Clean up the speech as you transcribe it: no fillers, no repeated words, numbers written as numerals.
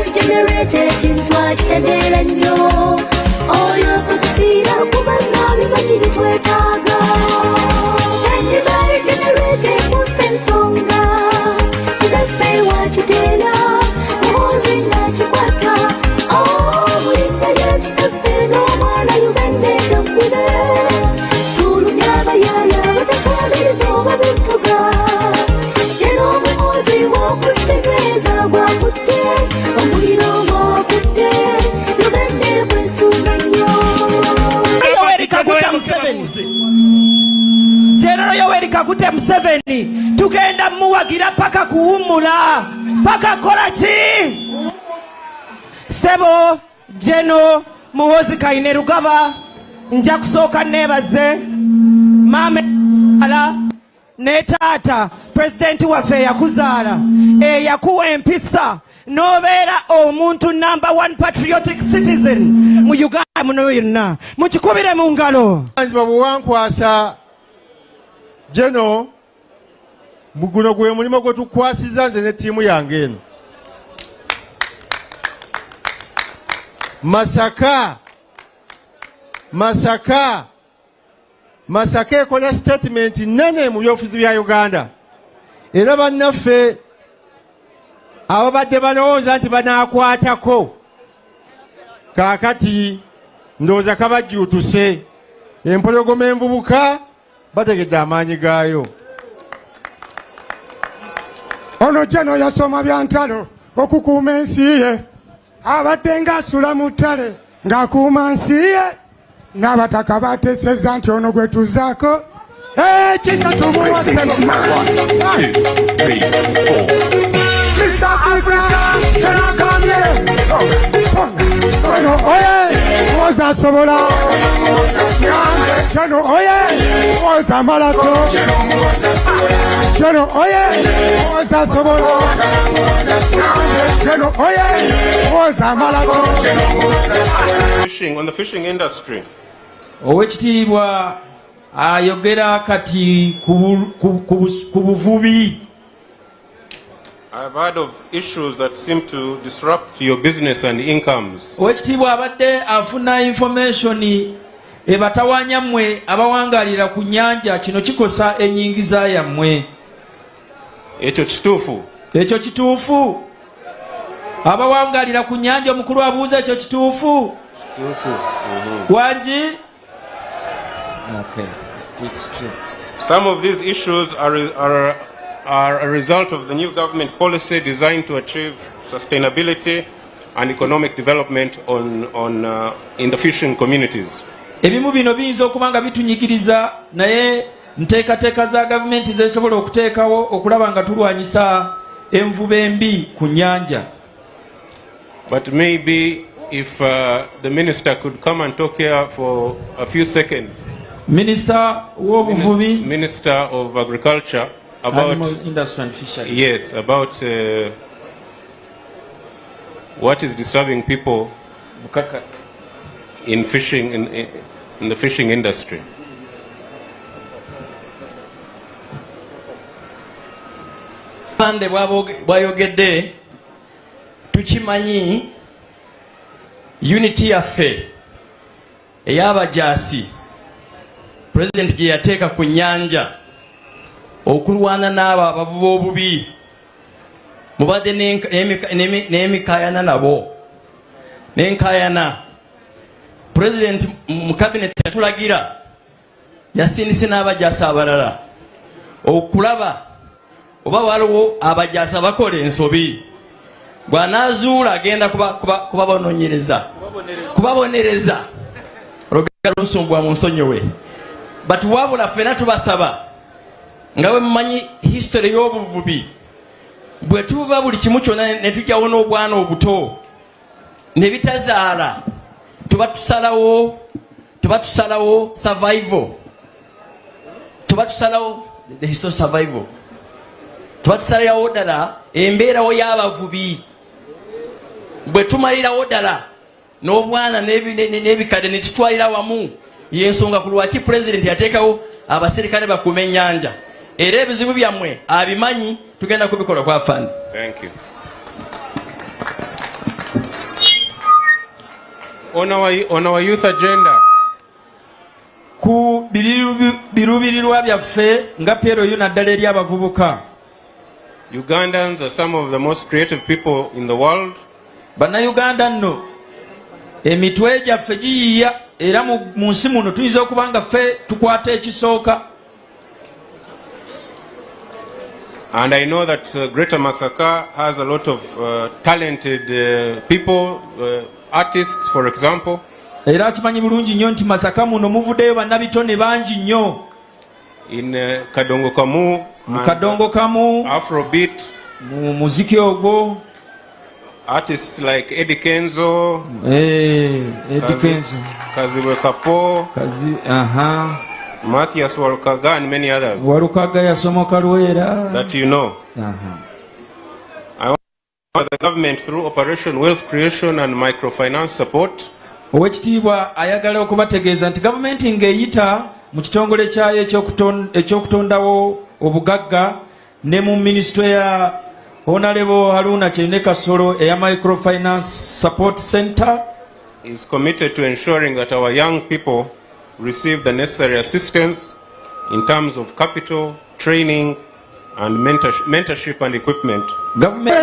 generator chintwa chitendera nnyo oyo kutufiira kubanga bimanyi bitwetaaga stand by generator fuuse ensonga kigaffe wakiteera muhoozi ng'akikwata mulinda lya kitaffe n'omwana Uganda etambule tulumya abayaya batatwaliriza oba bettuga era omuhoozi w'okutegeeza gwakutte omuliro gw'okutte Uganda ekwesunga nnyo Yoweri Kaguta Museveni General Yoweri Kaguta Museveni tugenda muwagira paka kuwummula paka kola ki Sebo General Muhoozi Kainerugaba nja kusooka neebaze maame ala ne taata president waffe yakuzaala yakuwa empisa nobeera omuntu number 1 patriotic citizen mu Uganda muno yonna mukikubire mu ngalo anziba buwankwasa General muguno gwe mulimo gwe tukwasiza nze ne tiimu yange eno Masaka ekola statement nene mu byofuzi bya Uganda era bannaffe ababadde balowooza nti banaakwatako kaakati ndowooza kabajjuutuse empologoma envubuka bategedde amaanyi gaayo ono Jeno yasoma bya ntalo okukuuma ensi ye abadde ng'asula mu ttale ng'akuuma nsi ye n'abataka bateesezza nti ono gwe tuzaako kino tumuwa Mr. Africa, Jeno kamye Jeno oye woza sobola Jeno oye woza malato Jeno oye woza sobola Jeno oye woza malato On the fishing industry. Owekitiibwa ayogera kati ku buvubi. I've heard of issues that seem to disrupt your business and incomes. Owekitiibwa abadde afuna information ebatawaanya mmwe abawangalira ku nnyanja kino kikosa ennyingiza yammwe. Ekyo kituufu. Ekyo kituufu. Abawangalira ku nnyanja omukulu abuuza ekyo kituufu. Wanji? Okay, it's true. Some of these issues are a result of the new government policy designed to achieve sustainability and economic development in the fishing communities. Ebimu bino biyinza okuba nga bitunyigiriza naye nteekateeka za gavumenti zesobola okuteekawo okulaba nga tulwanyisa envuba embi ku nnyanja. But maybe if the minister could come and talk here for a few seconds. Minister of Agriculture about Animal Industry and Fisheries. Yes, about what is disturbing people in fishing in the fishing industry. Pande bwayogedde tukimanyi unity yaffe ey'abajaasi President gye yateeka ku nnyanja okulwana n'abo abavuba obubi mubadde n'emikaayana nabo n'enkaayana President mu cabinet yatulagira yasindise n'abajaasi abalala okulaba oba waliwo abajaasi abakola ensobi bw'anaazuula agenda kubabonereza olugero lusumbwa mu nsonyiwe but wabula ffena tubasaba nga bwe mumanyi history y'obuvubi bwe tuva buli kimu kyonna ne tujjawo n'obwana obuto ne bitazaala tuba tusalawo survival tuba tusalawo the history survival tuba tusalawo ddala embeerawo y'abavubi bwe tumalirawo ddala n'obwana n'ebikadde ne tutwalira wamu yensonga ku lwaki President yateekawo abaserikale bakuuma ennyanja era ebizibu byammwe abimanyi tugenda kubikola kwa fund. Thank you. on our youth agenda, ku birubirirwa byaffe nga Piero naddala eri abavubuka. Ugandans are some of the most creative people in the world. Bannayuganda nno emitwe gyaffe giyiiya era mu nsi muno tuyinza okuba nga ffe tukwata ekisooka. And I know that Greater Masaka has a lot of talented people, artists for example. Era kimanyi bulungi nnyo nti Masaka muno muvuddeyo bannabitone bangi nnyo. In Kadongo Kamu, mu Kadongo Kamu, Afrobeat, mu muziki ogwo, artists like Eddie Kenzo, Kaziwe Kapo, Matthias Walukaga, and many others that you know. I want the government through Operation Wealth Creation and Microfinance Support. Owekitiibwa ayagala okubategeeza nti gavumenti ng'eyita mu kitongole kyayo ekyokutondawo obugagga ne mu minisitule ya Honorable Haruna Kyene Kasolo eya Microfinance Support Center is committed to ensuring that our young people receive the necessary assistance in terms of capital, training, and mentorship and equipment. Government